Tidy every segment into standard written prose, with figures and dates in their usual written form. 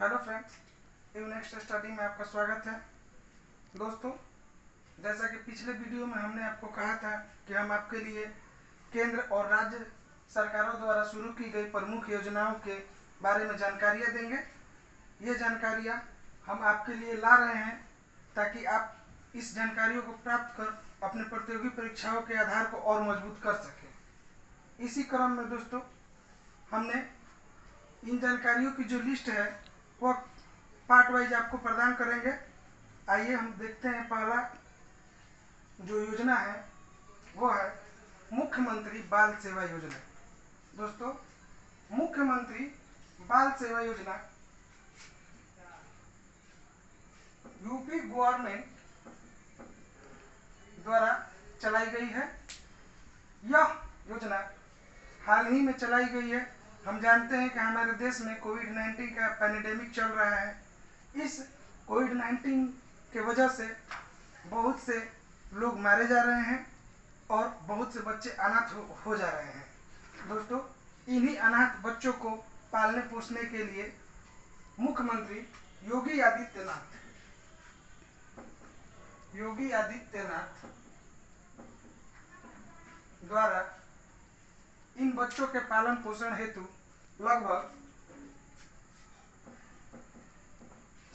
Hello friends, next study में आपका स्वागत है। दोस्तों, जैसा कि पिछले वीडियो में हमने आपको कहा था कि हम आपके लिए केंद्र और राज्य सरकारों द्वारा शुरू की गई प्रमुख योजनाओं के बारे में जानकारियाँ देंगे। ये जानकारियाँ हम आपके लिए ला रहे हैं ताकि आप इस जानकारियों को प्राप्त कर अपने प्रतियोगी परीक्षाओं के आधार को और मजबूत कर सकें। इसी क्रम में दोस्तों, हमने इन जानकारियों की जो लिस्ट है वह पार्ट वाइज आपको प्रदान करेंगे। आइए हम देखते हैं। पहला जो योजना है वो है मुख्यमंत्री बाल सेवा योजना। दोस्तों, मुख्यमंत्री बाल सेवा योजना यूपी गवर्नमेंट द्वारा चलाई गई है। यह योजना हाल ही में चलाई गई है। हम जानते हैं कि हमारे देश में कोविड-19 का पैंडेमिक चल रहा है। इस कोविड-19 के वजह से बहुत से लोग मारे जा रहे हैं और बहुत से बच्चे अनाथ हो जा रहे हैं। दोस्तों, इन्हीं अनाथ बच्चों को पालने पोसने के लिए मुख्यमंत्री योगी आदित्यनाथ द्वारा इन बच्चों के पालन पोषण हेतु लगभग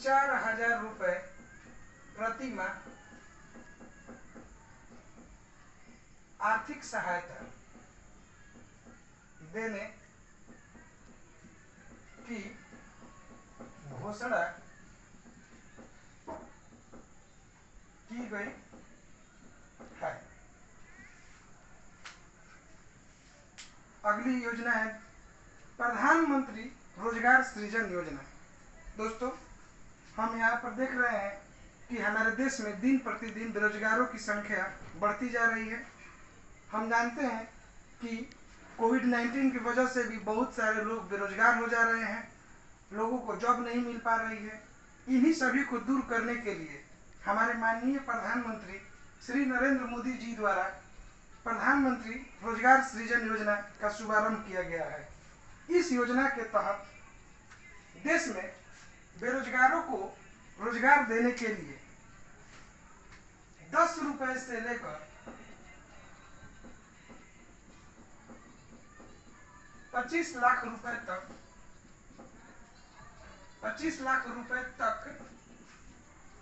4,000 रुपए प्रति माह आर्थिक सहायता देने की घोषणा की गई है। अगली योजना है प्रधानमंत्री रोजगार सृजन योजना। दोस्तों, हम यहाँ पर देख रहे हैं कि हमारे देश में दिन प्रतिदिन बेरोजगारों की संख्या बढ़ती जा रही है। हम जानते हैं कि कोविड-19 की वजह से भी बहुत सारे लोग बेरोजगार हो जा रहे हैं, लोगों को जॉब नहीं मिल पा रही है। इन्हीं सभी को दूर करने के लिए हमारे माननीय प्रधानमंत्री श्री नरेंद्र मोदी जी द्वारा प्रधानमंत्री रोजगार सृजन योजना का शुभारंभ किया गया है। इस योजना के तहत देश में बेरोजगारों को रोजगार देने के लिए 10 रुपए से लेकर 25 लाख रुपए तक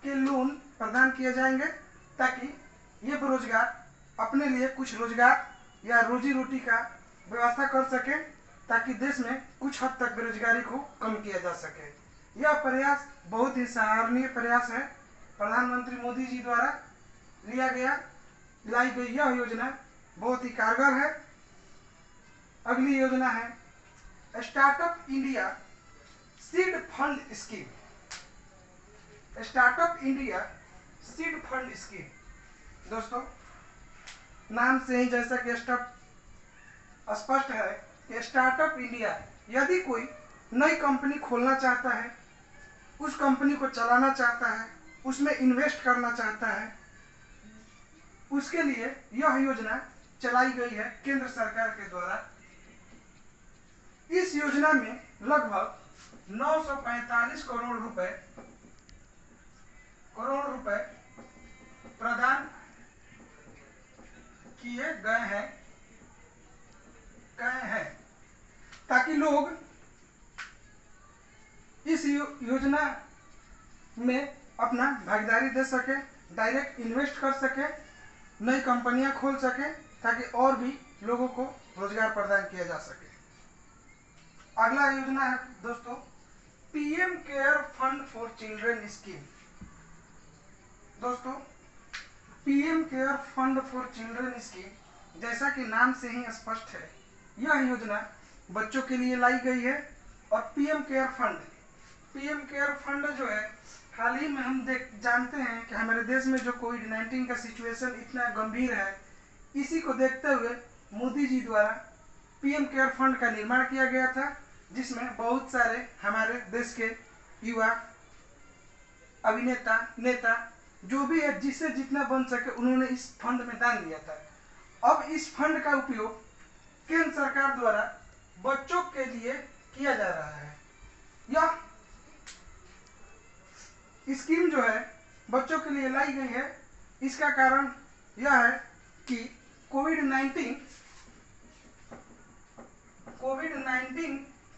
के लोन प्रदान किए जाएंगे ताकि ये बेरोजगार अपने लिए कुछ रोजगार या रोजी रोटी का व्यवस्था कर सके, ताकि देश में कुछ हद तक बेरोजगारी को कम किया जा सके। यह प्रयास बहुत ही सराहनीय प्रयास है। प्रधानमंत्री मोदी जी द्वारा लाई गई यह योजना बहुत ही कारगर है। अगली योजना है startup India seed fund scheme. Startup India seed fund scheme. दोस्तों, नाम से ही जैसा कि स्पष्ट है कि स्टार्टअप इंडिया, यदि कोई नई कंपनी खोलना चाहता है, उस कंपनी को चलाना चाहता है, उसमें इन्वेस्ट करना चाहता है, उसके लिए यह योजना चलाई गई है केंद्र सरकार के द्वारा। इस योजना में लगभग 945 करोड़ रुपए प्रदान किए गए हैं ताकि लोग इस योजना में अपना भागीदारी दे सके, डायरेक्ट इन्वेस्ट कर सके, नई कंपनियां खोल सके, ताकि और भी लोगों को रोजगार प्रदान किया जा सके। अगला योजना है दोस्तों PM care fund for children scheme. दोस्तों, PM care fund for children scheme, जैसा कि नाम से ही स्पष्ट है, यह योजना बच्चों के लिए लाई गई है। और पीएम केयर फंड जो है, हाल ही में हम जानते हैं कि हमारे देश में जो कोविड-19 का सिचुएशन इतना गंभीर है, इसी को देखते हुए मोदी जी द्वारा पीएम केयर फंड का निर्माण किया गया था, जिसमें बहुत सारे हमारे देश के युवा अभिनेता, नेता जो भी है, जिससे जितना बन सके उन्होंने इस फंड में दान दिया था। अब इस फंड का उपयोग केंद्र सरकार द्वारा बच्चों के लिए किया जा रहा है। यह स्कीम जो है बच्चों के लिए लाई गई है, इसका कारण यह है कि कोविड-19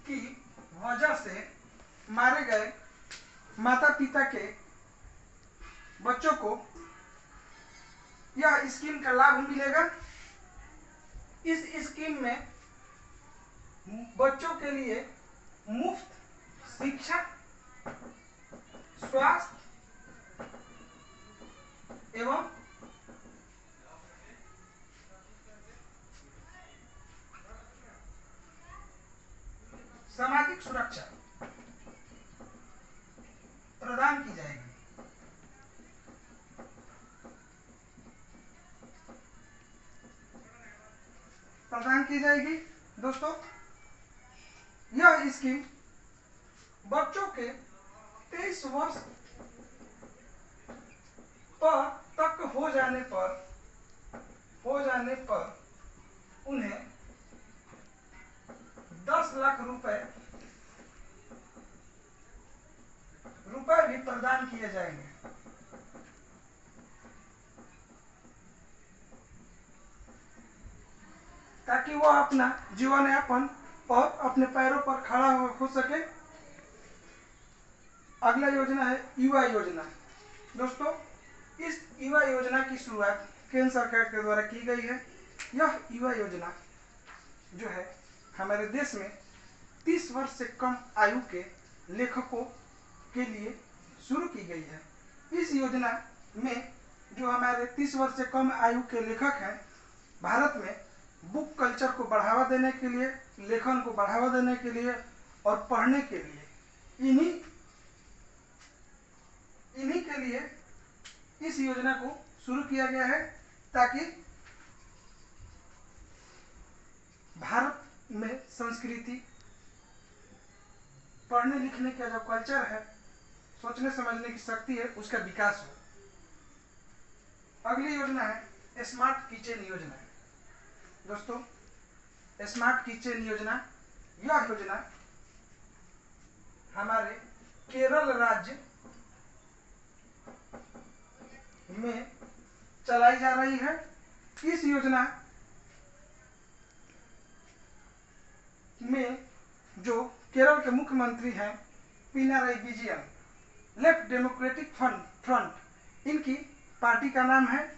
की वजह से मारे गए माता पिता के बच्चों को यह स्कीम का लाभ मिलेगा। इस स्कीम में बच्चों के लिए मुफ्त शिक्षा, स्वास्थ्य एवं सामाजिक सुरक्षा प्रदान की जाएगी। दोस्तों, यह स्कीम बच्चों के 23 वर्ष तक हो जाने पर उन्हें 10 लाख रुपए भी प्रदान किए जाएंगे। ताकि वो अपना जीवन यापन और अपने पैरों पर खड़ा हो सके। अगला योजना है युवा योजना। दोस्तों, इस युवा योजना की शुरुआत केंद्र सरकार के द्वारा की गई है। यह युवा योजना जो है हमारे देश में 30 वर्ष से कम आयु के लेखकों के लिए शुरू की गई है। इस योजना में जो हमारे 30 वर्ष से कम आयु के लेखक हैं, भारत में बुक कल्चर को बढ़ावा देने के लिए, लेखन को बढ़ावा देने के लिए और पढ़ने के लिए इन्हीं के लिए इस योजना को शुरू किया गया है, ताकि भारत में संस्कृति, पढ़ने लिखने का जो कल्चर है, सोचने समझने की शक्ति है, उसका विकास हो। अगली योजना है स्मार्ट किचन योजना। दोस्तों, स्मार्ट किचन योजना, यह योजना हमारे केरल राज्य में चलाई जा रही है। इस योजना में जो केरल के मुख्यमंत्री हैं Pinarayi Vijayan, left democratic front, इनकी पार्टी का नाम है।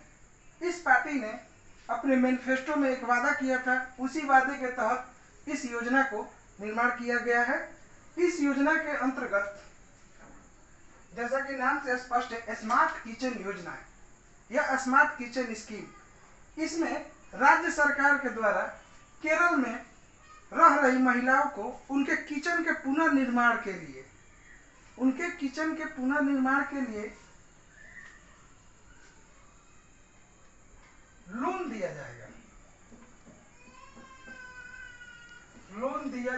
इस पार्टी ने अपने मैनिफेस्टो में एक वादा किया था, उसी वादे के तहत इस योजना को निर्माण किया गया है। इस योजना के अंतर्गत, जैसा कि नाम से स्पष्ट है, स्मार्ट किचन योजना है। यह स्मार्ट किचन स्कीम, इसमें राज्य सरकार के द्वारा केरल में रह रही महिलाओं को उनके किचन के पुनर्निर्माण के लिए लोन दिया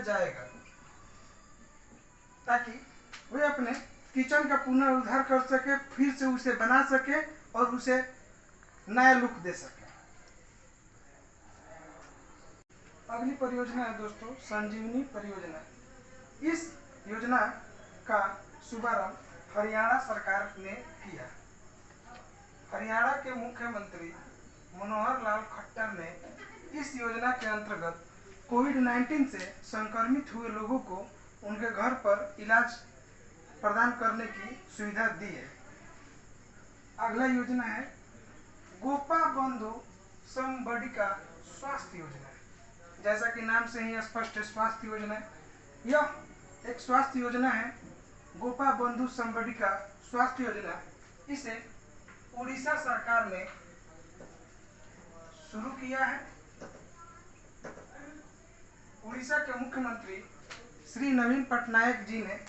जाएगा ताकि वे अपने किचन का पुनरुद्धार कर सके, फिर से उसे बना सके और उसे नया लुक दे सके। अगली परियोजना है दोस्तों संजीवनी परियोजना। इस योजना का शुभारंभ हरियाणा सरकार ने किया। हरियाणा के मुख्यमंत्री मनोहर लाल खट्टर ने इस योजना के अंतर्गत कोविड-19 से संक्रमित हुए लोगों को उनके घर पर इलाज प्रदान करने की सुविधा दी है। अगला योजना है गोपाबंधु समबड़िका स्वास्थ्य योजना। जैसा कि नाम से ही स्पष्ट है, स्वास्थ्य योजना। यह एक स्वास्थ्य योजना है, गोपाबंधु समबड़िका स्वास्थ्य योजना। इसे उड़ीसा सरकार ने शुरू किया है। उड़ीसा के मुख्यमंत्री श्री नवीन पटनायक जी ने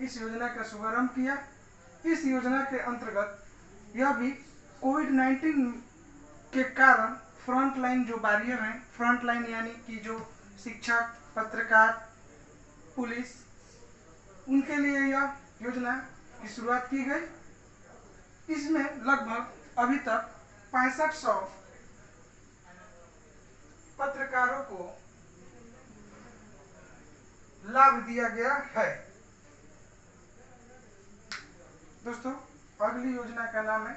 इस योजना का शुभारंभ किया। इस योजना के अंतर्गत यह भी कोविड-19 के कारण फ्रंट लाइन जो बैरियर हैं, फ्रंट लाइन यानी कि जो शिक्षक, पत्रकार, पुलिस, उनके लिए यह योजना की शुरुआत की गई। इसमें लगभग अभी तक 6500 पत्रकारों को लाभ दिया गया है। दोस्तों अगली योजना का नाम है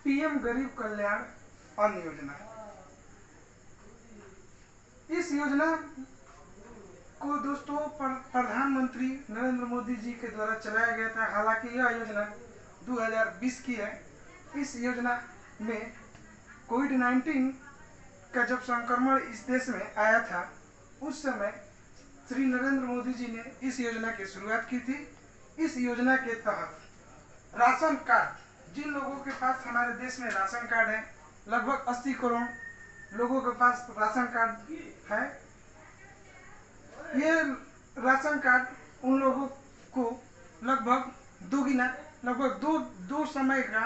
पीएम गरीब कल्याण अन्न योजना। इस योजना को दोस्तों प्रधानमंत्री नरेंद्र मोदी जी के द्वारा चलाया गया था। हालांकि यह योजना 2020 की है। इस योजना में कोविड-19 का जब संक्रमण इस देश में आया था, उस समय श्री नरेंद्र मोदी जी ने इस योजना की शुरुआत की थी। इस योजना के तहत राशन कार्ड, जिन लोगों के पास हमारे देश में राशन कार्ड है, लगभग 80 करोड़ लोगों के पास राशन कार्ड है। ये राशन कार्ड उन लोगों को लगभग दोगुना, लगभग दो समय का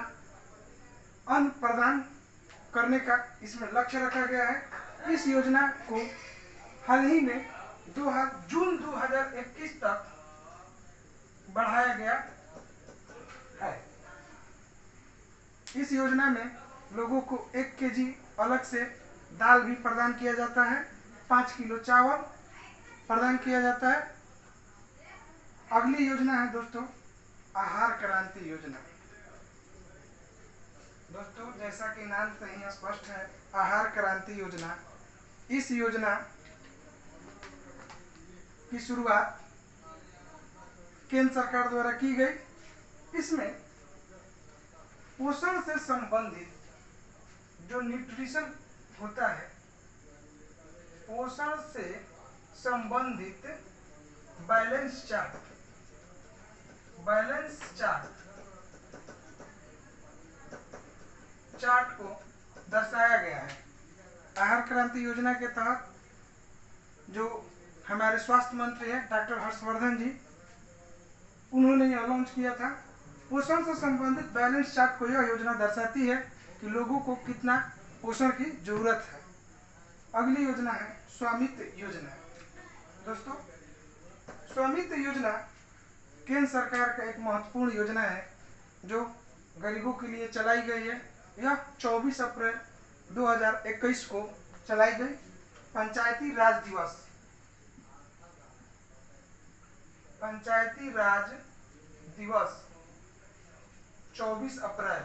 अन्न प्रदान करने का इसमें लक्ष्य रखा गया है। इस योजना को हाल ही में जून 2021 तक बढ़ाया गया है। इस योजना में लोगों को 1 केजी अलग से दाल भी प्रदान किया जाता है, 5 किलो चावल प्रदान किया जाता है। अगली योजना है दोस्तों आहार क्रांति योजना। दोस्तों जैसा कि नाम से ही स्पष्ट है, आहार क्रांति योजना। इस योजना की शुरुआत केंद्र सरकार द्वारा की गई। इसमें पोषण से संबंधित जो न्यूट्रिशन होता है, पोषण से संबंधित बैलेंस चार्ट को दर्शाया गया है। आहार क्रांति योजना के तहत जो हमारे स्वास्थ्य मंत्री हैं डॉक्टर हर्षवर्धन जी, उन्होंने यह लॉन्च किया था। पोषण से संबंधित बैलेंस चार्ट को यह योजना दर्शाती है कि लोगों को कितना पोषण की जरूरत है। अगली योजना है स्वामित्व योजना। दोस्तों स्वामित्व योजना केंद्र सरकार का एक महत्वपूर्ण योजना है जो गरीबों के लिए चलाई गई है। यह 24 अप्रैल 2021 को चलाई गई। पंचायती राज दिवस 24 अप्रैल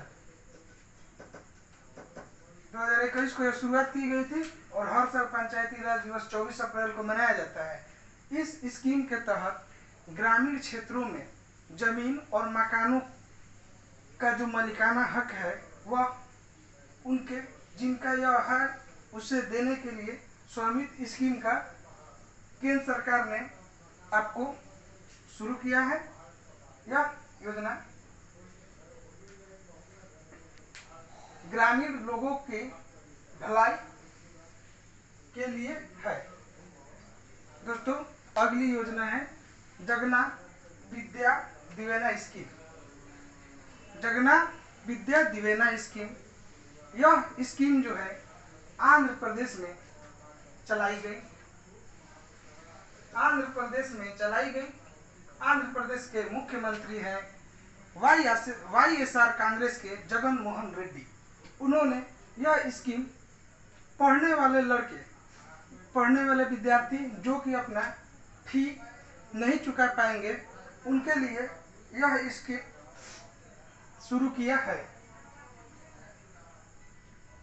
2021 को यह शुरुआत की गई थी और हर साल पंचायती राज दिवस 24 अप्रैल को मनाया जाता है। इस स्कीम के तहत ग्रामीण क्षेत्रों में जमीन और मकानों का जो मालिकाना हक है, वह उनके जिनका यह है उसे देने के लिए स्वामित्व स्कीम का केंद्र सरकार ने आपको शुरू किया है। यह योजना ग्रामीण लोगों के भलाई के लिए है। दोस्तों अगली योजना है जगना विद्या दिवेना स्कीम। जगना विद्या दिवेना स्कीम, यह स्कीम जो है आंध्र प्रदेश में चलाई गई। आंध्र प्रदेश के मुख्यमंत्री हैं YSR कांग्रेस के जगन मोहन रेड्डी। उन्होंने यह स्कीम पढ़ने वाले विद्यार्थी जो कि अपना फी नहीं चुका पाएंगे, उनके लिए यह स्कीम शुरू किया है।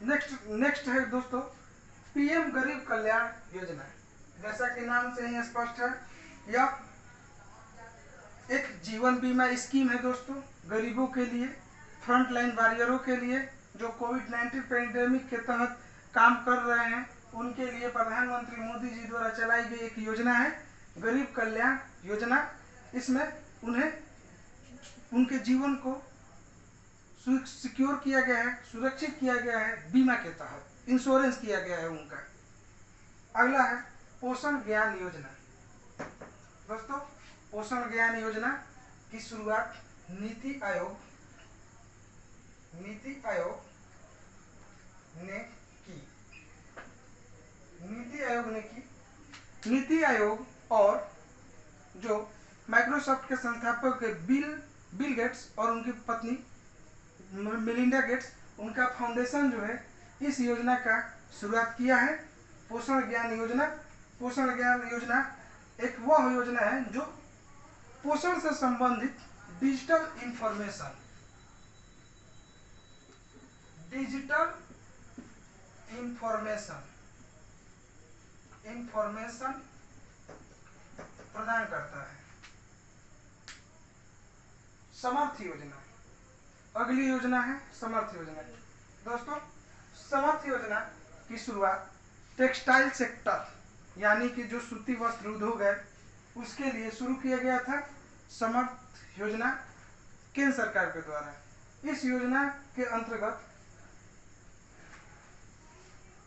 नेक्स्ट है दोस्तों पीएम गरीब कल्याण योजना। जैसा कि नाम से ही स्पष्ट है, यह एक जीवन बीमा स्कीम है दोस्तों, गरीबों के लिए, फ्रंट लाइन वॉरियरों के लिए जो कोविड-19 पैंडेमिक के तहत काम कर रहे हैं, उनके लिए प्रधानमंत्री मोदी जी द्वारा चलाई गई एक योजना है गरीब कल्याण योजना। इसमें उन्हें उनके जीवन को सिक्योर किया गया है, सुरक्षित किया गया है, बीमा के तहत इंश्योरेंस किया गया है उनका। अगला है पोषण ज्ञान योजना। दोस्तों पोषण ज्ञान योजना की शुरुआत नीति आयोग ने की। नीति आयोग और जो माइक्रोसॉफ्ट के संस्थापक बिल गेट्स और उनकी पत्नी मेलिंडा गेट्स, उनका फाउंडेशन जो है इस योजना का शुरुआत किया है पोषण ज्ञान योजना। पोषण ज्ञान योजना एक वह योजना है जो पोषण से संबंधित digital information, digital information information प्रदान करता है। समर्थ योजना, अगली योजना है समर्थ योजना। दोस्तों, समर्थ योजना की शुरुआत टेक्सटाइल सेक्टर यानी कि जो सूती वस्त्र उद्योग है उसके लिए शुरू किया गया था। समर्थ योजना केंद्र सरकार के द्वारा। इस योजना के अंतर्गत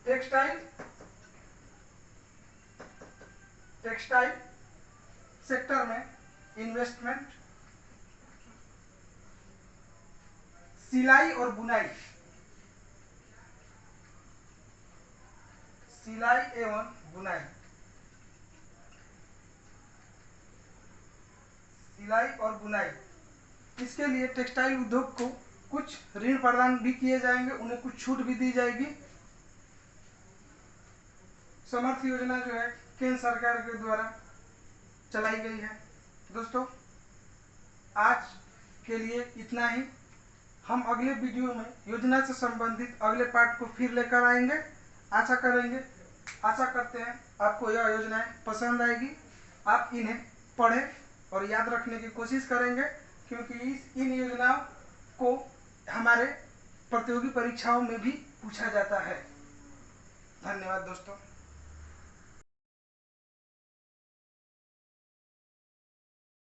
टेक्सटाइल सेक्टर में इन्वेस्टमेंट, सिलाई और बुनाई, सिलाई एवं बुनाई, सिलाई और बुनाई, इसके लिए टेक्सटाइल उद्योग को कुछ ऋण प्रदान भी किए जाएंगे, उन्हें कुछ छूट भी दी जाएगी। समर्थ योजना जो है केंद्र सरकार के द्वारा चलाई गई है। दोस्तों, आज के लिए इतना ही। हम अगले वीडियो में योजना से संबंधित अगले पार्ट को फिर लेकर आएंगे। आशा करते हैं आपको यह योजनाएं पसंद आएगी। आप इन्हें पढ़ें और याद रखने की कोशिश करेंगे, क्योंकि इन योजनाओं को हमारे प्रतियोगी परीक्षाओं में भी पूछा जाता है। धन्यवाद दोस्तों।